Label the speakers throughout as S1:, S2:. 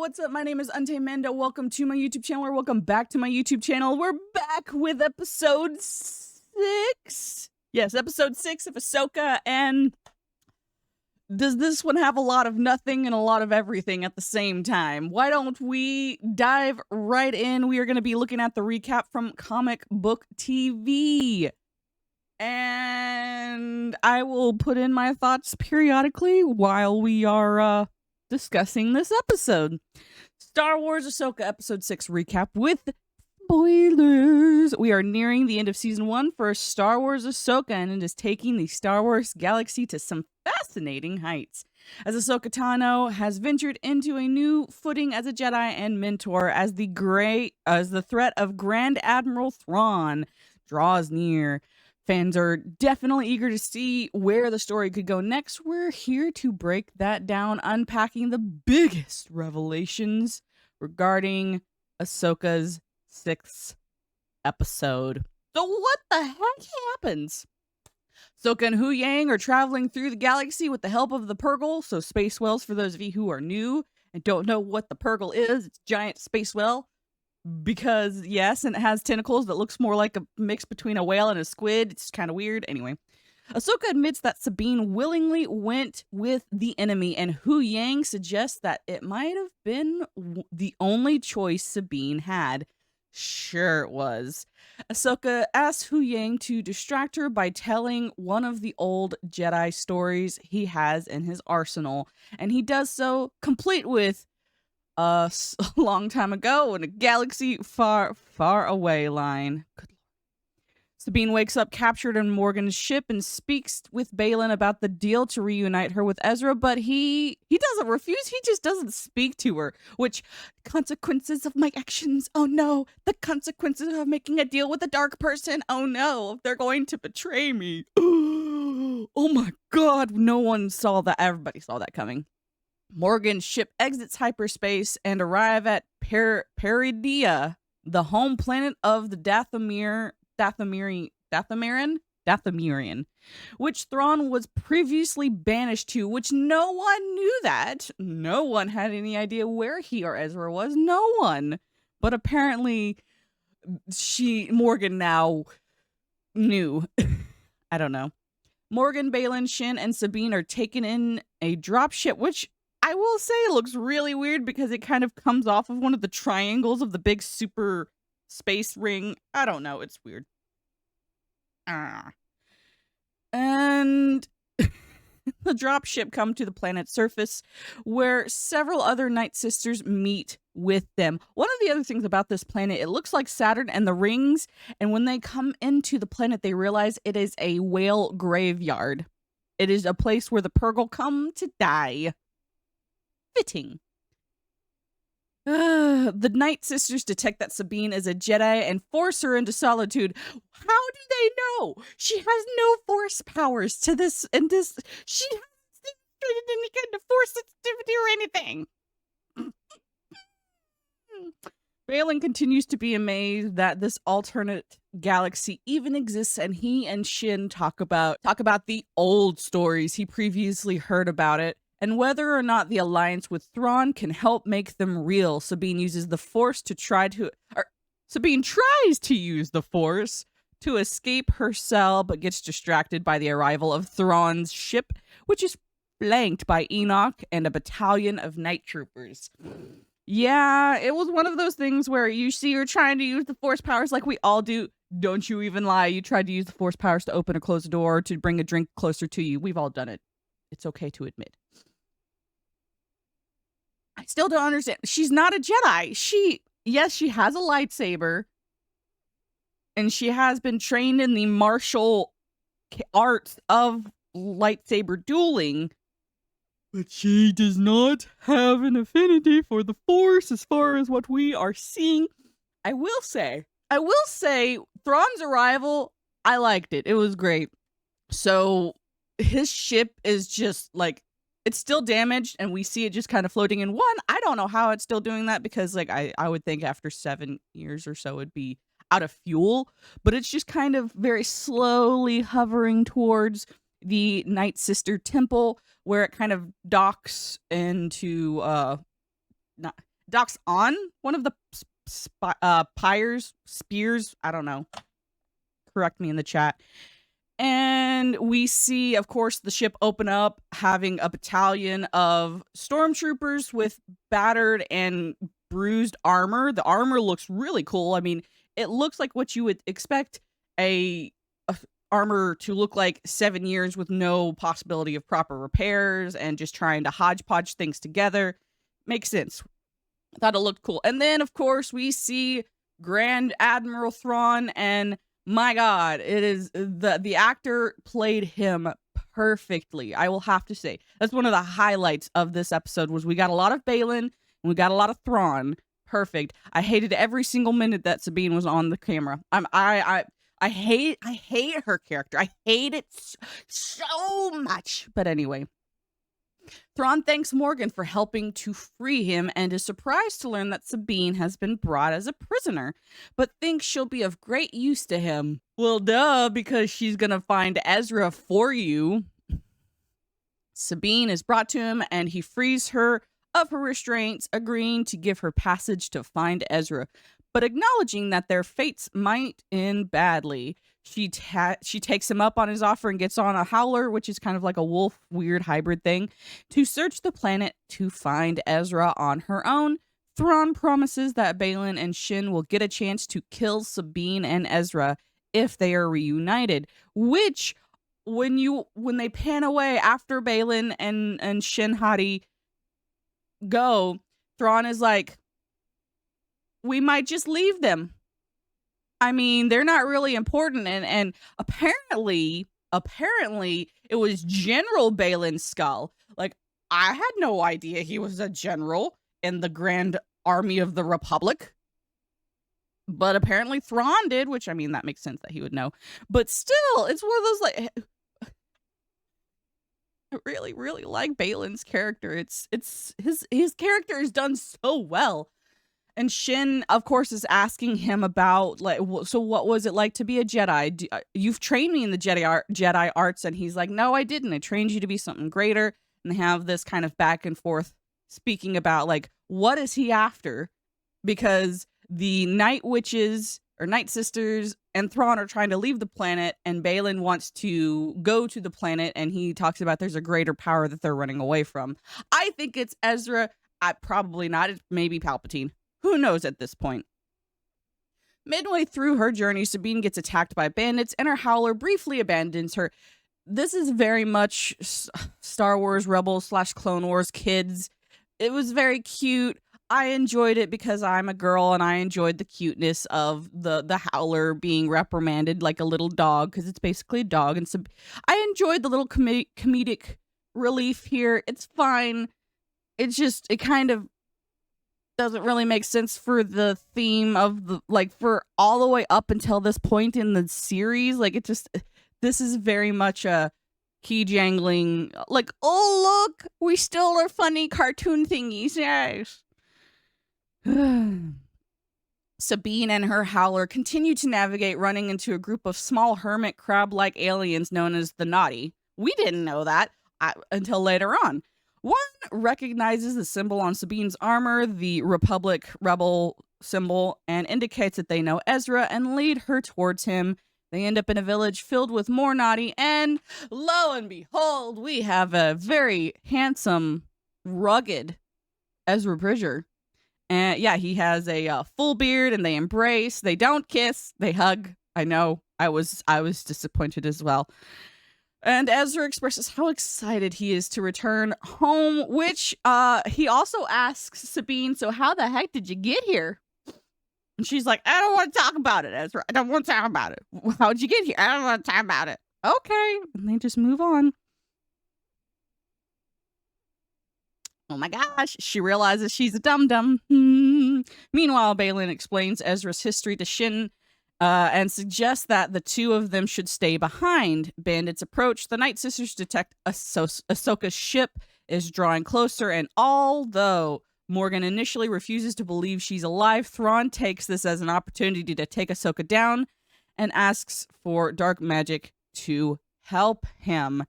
S1: what's up? My name is Good Mando. Welcome to my YouTube channel, or welcome back to my YouTube channel. We're back with episode 6. Yes, episode 6 of Ahsoka, and does this one have a lot of nothing and a lot of everything at the same time? Why don't we dive right in? We are going to be looking at the recap from Comic Book TV. And I will put in my thoughts periodically while we are discussing this episode. Star Wars Ahsoka episode 6 recap with spoilers. We are nearing the end of season 1 for Star Wars Ahsoka, and it is taking the Star Wars galaxy to some fascinating heights. As Ahsoka Tano has ventured into a new footing as a Jedi and mentor as the threat of Grand Admiral Thrawn draws near. Fans are definitely eager to see where the story could go next. We're here to break that down, unpacking the biggest revelations regarding Ahsoka's 6th episode. So what the heck happens? Ahsoka and Hu Yang are traveling through the galaxy with the help of the Purgle. So space whales, for those of you who are new and don't know what the Purgle is, it's a giant space whale. Because, yes, and it has tentacles that looks more like a mix between a whale and a squid. It's kind of weird. Anyway, Ahsoka admits that Sabine willingly went with the enemy, and Hu Yang suggests that it might have been the only choice Sabine had. Sure it was. Ahsoka asks Hu Yang to distract her by telling one of the old Jedi stories he has in his arsenal, and he does so complete with a long time ago in a galaxy far, far away line. Good Lord. Sabine wakes up captured on Morgan's ship and speaks with Baylan about the deal to reunite her with Ezra, but he doesn't refuse. He just doesn't speak to her, which consequences of my actions. Oh no, the consequences of making a deal with a dark person. Oh no, they're going to betray me. Oh my God, no one saw that. Everybody saw that coming. Morgan's ship exits hyperspace and arrive at Peridea, the home planet of the Dathomirian, which Thrawn was previously banished to, which no one knew that. No one had any idea where he or Ezra was. No one. But apparently Morgan now knew. I don't know. Morgan, Baylan, Shin, and Sabine are taken in a dropship, which I will say it looks really weird because it kind of comes off of one of the triangles of the big super space ring. I don't know. It's weird. And the dropship come to the planet's surface where several other Night Sisters meet with them. One of the other things about this planet, it looks like Saturn and the rings. And when they come into the planet, they realize it is a whale graveyard. It is a place where the Purgle come to die. Fitting. The Night Sisters detect that Sabine is a Jedi and force her into solitude. How do they know? She has no force powers to this, and this she hasn't demonstrated any kind of force sensitivity or anything. Baylan continues to be amazed that this alternate galaxy even exists, and he and Shin talk about the old stories he previously heard about it. And whether or not the alliance with Thrawn can help make them real. Sabine uses the Force to Sabine tries to use the Force to escape her cell, but gets distracted by the arrival of Thrawn's ship, which is flanked by Enoch and a battalion of night troopers. Yeah, it was one of those things where you see you're trying to use the Force powers like we all do. Don't you even lie. You tried to use the Force powers to open or close a door, to bring a drink closer to you. We've all done it. It's okay to admit. I still don't understand. She's not a Jedi. She has a lightsaber. And she has been trained in the martial arts of lightsaber dueling. But she does not have an affinity for the Force as far as what we are seeing. I will say, Thrawn's arrival, I liked it. It was great. So his ship is just like, it's still damaged, and we see it just kind of floating in one. I don't know how it's still doing that, because like I would think after 7 years or so it'd be out of fuel, but it's just kind of very slowly hovering towards the Night Sister temple, where it kind of docks into not docks on one of the spears. I don't know. Correct me in the chat. And we see, of course, the ship open up, having a battalion of stormtroopers with battered and bruised armor. The armor looks really cool. I mean, it looks like what you would expect a armor to look like 7 years with no possibility of proper repairs and just trying to hodgepodge things together. Makes sense. I thought it looked cool. And then, of course, we see Grand Admiral Thrawn, and my God, it is the actor played him perfectly. I will have to say that's one of the highlights of this episode was we got a lot of Balin and we got a lot of Thrawn. Perfect. I hated every single minute that Sabine was on the camera. I hate her character. I hate it so much. But anyway, Thrawn thanks Morgan for helping to free him and is surprised to learn that Sabine has been brought as a prisoner, but thinks she'll be of great use to him. Well, duh, because she's gonna find Ezra for you. Sabine is brought to him and he frees her of her restraints, agreeing to give her passage to find Ezra, but acknowledging that their fates might end badly. She takes him up on his offer and gets on a howler, which is kind of like a wolf weird hybrid thing, to search the planet to find Ezra on her own. Thrawn promises that Balin and Shin will get a chance to kill Sabine and Ezra if they are reunited, which when they pan away after Balin and Shin Hati go, Thrawn is like, we might just leave them. I mean, they're not really important, and apparently it was General Balin's skull. Like, I had no idea he was a general in the Grand Army of the Republic. But apparently Thrawn did, which, I mean, that makes sense that he would know. But still, it's one of those, like, I really, really like Balin's character. It's his character is done so well. And Shin, of course, is asking him about, like, so what was it like to be a Jedi? You've trained me in the Jedi arts. And he's like, no, I didn't. I trained you to be something greater. And they have this kind of back and forth speaking about, like, what is he after? Because the Night Witches or Night Sisters and Thrawn are trying to leave the planet, and Balin wants to go to the planet, and he talks about there's a greater power that they're running away from. I think it's Ezra. Probably not. It's maybe Palpatine. Who knows at this point? Midway through her journey, Sabine gets attacked by bandits, and her howler briefly abandons her. This is very much Star Wars Rebels / Clone Wars kids. It was very cute. I enjoyed it because I'm a girl, and I enjoyed the cuteness of the howler being reprimanded like a little dog, because it's basically a dog. And I enjoyed the little comedic relief here. It's fine. It's just, it kind of doesn't really make sense for the theme of the, like, for all the way up until this point in the series. Like, it just, this is very much a key jangling, like, oh, look, we still are funny cartoon thingies, yes. Sabine and her howler continue to navigate, running into a group of small hermit crab-like aliens known as the Naughty. We didn't know that until later on. One recognizes the symbol on Sabine's armor, the Republic Rebel symbol, and indicates that they know Ezra and lead her towards him. They end up in a village filled with more Naughty, and lo and behold, we have a very handsome, rugged Ezra Bridger. And yeah, he has a full beard, and they embrace. They don't kiss. They hug. I know. I was disappointed as well. And Ezra expresses how excited he is to return home, which he also asks Sabine, so how the heck did you get here? And she's like, I don't want to talk about it, Ezra. I don't want to talk about it. How'd you get here? I don't want to talk about it. Okay. And they just move on. Oh my gosh. She realizes she's a dum-dum. Meanwhile, Balin explains Ezra's history to Shin, and suggests that the two of them should stay behind. Bandits approach. The Night Sisters detect Ahsoka's ship is drawing closer, and although Morgan initially refuses to believe she's alive, Thrawn takes this as an opportunity to take Ahsoka down and asks for dark magic to help him.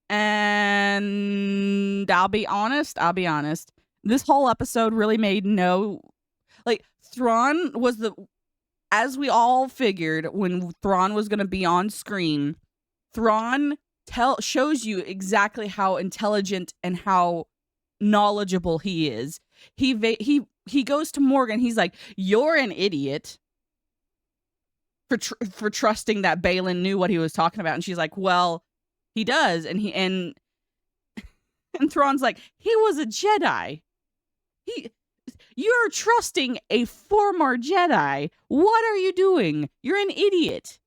S1: And I'll be honest, This whole episode really made Thrawn was as we all figured when Thrawn was going to be on screen, Thrawn shows you exactly how intelligent and how knowledgeable he is. He goes to Morgan. He's like, "You're an idiot for trusting that Baylan knew what he was talking about." And she's like, "Well, he does." And Thrawn's like, "He was a Jedi. You're trusting a former Jedi. What are you doing? You're an idiot."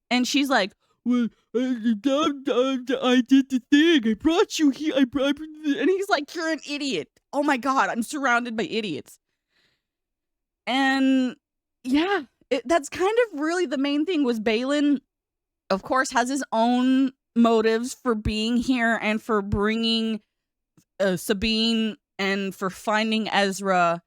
S1: And she's like, "Well, I did the thing. I brought you here. And he's like, "You're an idiot. Oh my God, I'm surrounded by idiots." And yeah, that's kind of really the main thing. Was Baylan, of course, has his own motives for being here and for bringing Sabine and for finding Ezra.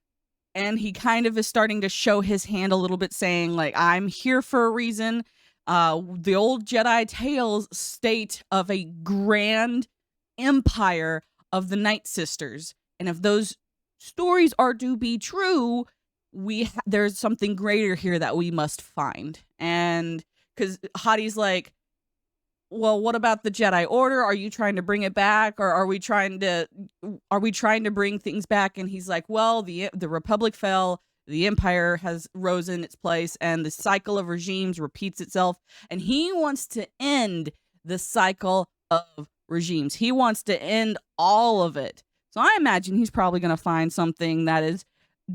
S1: And he kind of is starting to show his hand a little bit, saying, like, "I'm here for a reason." The old Jedi tales state of a grand empire of the Night Sisters. And if those stories are to be true, there's something greater here that we must find. And because Hadi's like, "Well, what about the Jedi Order? Are you trying to bring it back, or are we trying to bring things back?" And he's like, "Well, the Republic fell, the Empire has rose in its place, and the cycle of regimes repeats itself." And he wants to end the cycle of regimes. He wants to end all of it. So I imagine he's probably going to find something that is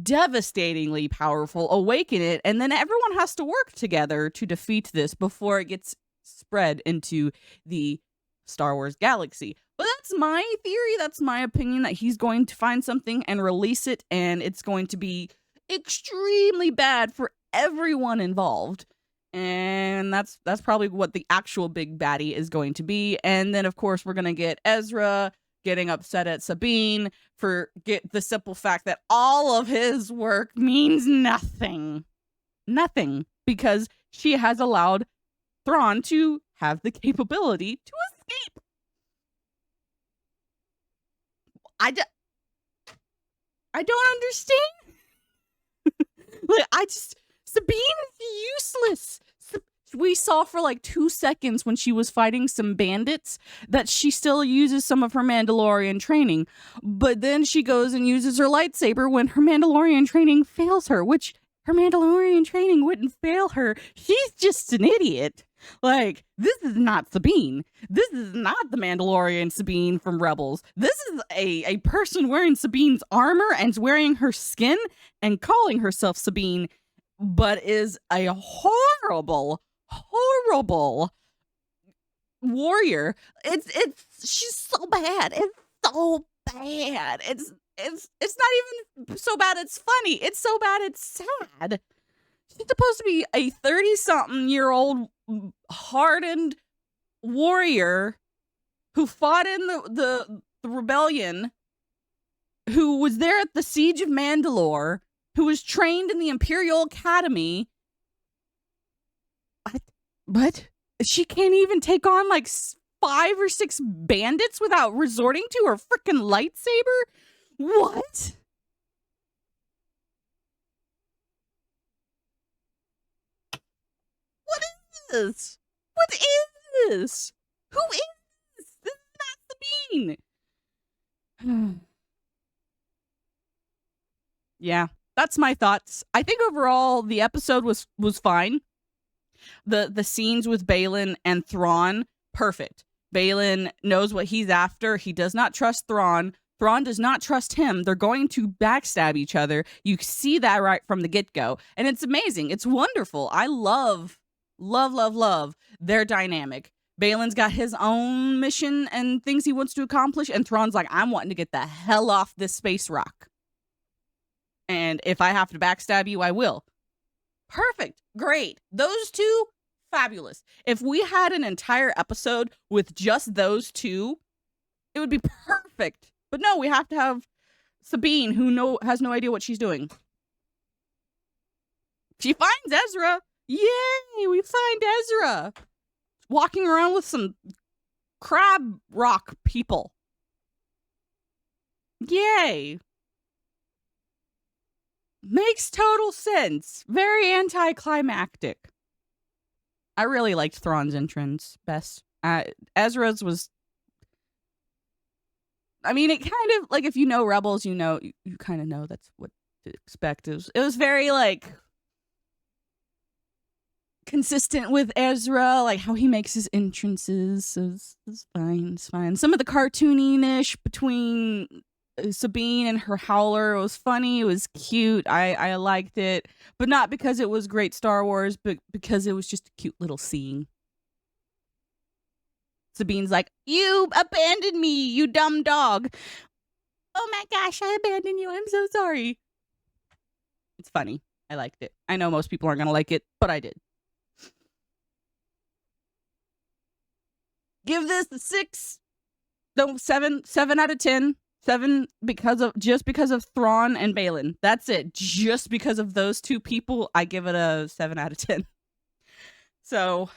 S1: devastatingly powerful, awaken it, and then everyone has to work together to defeat this before it gets spread into the Star Wars galaxy. But that's my theory, that's my opinion, that he's going to find something and release it, and it's going to be extremely bad for everyone involved. And that's probably what the actual big baddie is going to be. And then of course we're going to get Ezra getting upset at Sabine for the simple fact that all of his work means nothing. Nothing, because she has allowed Thrawn to have the capability to escape. I don't understand. Sabine is useless. We saw for like 2 seconds when she was fighting some bandits that she still uses some of her Mandalorian training. But then she goes and uses her lightsaber when her Mandalorian training fails her, which her Mandalorian training wouldn't fail her. She's just an idiot. Like, this is not Sabine. This is not the Mandalorian Sabine from Rebels. This is a person wearing Sabine's armor and wearing her skin and calling herself Sabine, but is a horrible warrior. She's so bad. It's so bad. It's not even so bad it's funny. It's so bad it's sad. She's supposed to be a 30-something-year-old hardened warrior who fought in the rebellion, who was there at the Siege of Mandalore, who was trained in the Imperial Academy. But she can't even take on like 5 or 6 bandits without resorting to her freaking lightsaber? What? What is this? What is this? Who is this? This is not Sabine. Yeah, that's my thoughts. I think overall the episode was fine. The scenes with Baylan and Thrawn, perfect. Baylan knows what he's after. He does not trust Thrawn. Thrawn does not trust him. They're going to backstab each other. You see that right from the get-go. And it's amazing. It's wonderful. I love their dynamic. Baylan's got his own mission and things he wants to accomplish. And Thrawn's like, "I'm wanting to get the hell off this space rock. And if I have to backstab you, I will." Perfect. Great. Those two, fabulous. If we had an entire episode with just those two, it would be perfect. But no, we have to have Sabine, who has no idea what she's doing. She finds Ezra. Yay, we find Ezra walking around with some crab rock people. Yay. Makes total sense. Very anticlimactic. I really liked Thrawn's entrance best. Ezra's was... I mean, it kind of, like, if you know Rebels, you kind of know that's what to expect. It was very, like, consistent with Ezra, like, how he makes his entrances. It's fine, it's fine. Some of the cartooniness between Sabine and her howler was funny, it was cute, I liked it, but not because it was great Star Wars, but because it was just a cute little scene. Sabine's like, "You abandoned me, you dumb dog." "Oh my gosh, I abandoned you, I'm so sorry." It's funny. I liked it. I know most people aren't gonna like it, but I did. Give this a 7 out of 10. 7 because of Thrawn and Balin. That's it. Just because of those two people, I give it a 7 out of 10. So,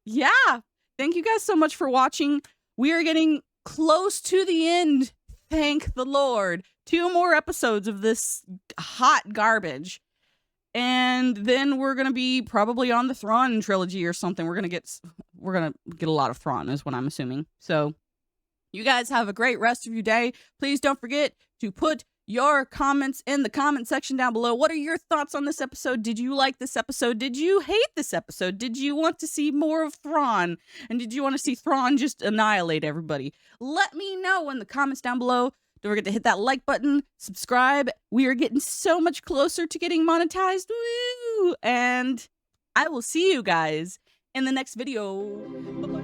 S1: yeah. Thank you guys so much for watching. We are getting close to the end. Thank the Lord. 2 more episodes of this hot garbage. And then we're going to be probably on the Thrawn trilogy or something. We're going to get a lot of Thrawn is what I'm assuming. So, you guys have a great rest of your day. Please don't forget to put your comments in the comment section down below. What are your thoughts on this episode? Did you like this episode? Did you hate this episode? Did you want to see more of Thrawn? And did you want to see Thrawn just annihilate everybody? Let me know in the comments down below. Don't forget to hit that like button, subscribe. We are getting so much closer to getting monetized. Woo! And I will see you guys in the next video. Bye-bye.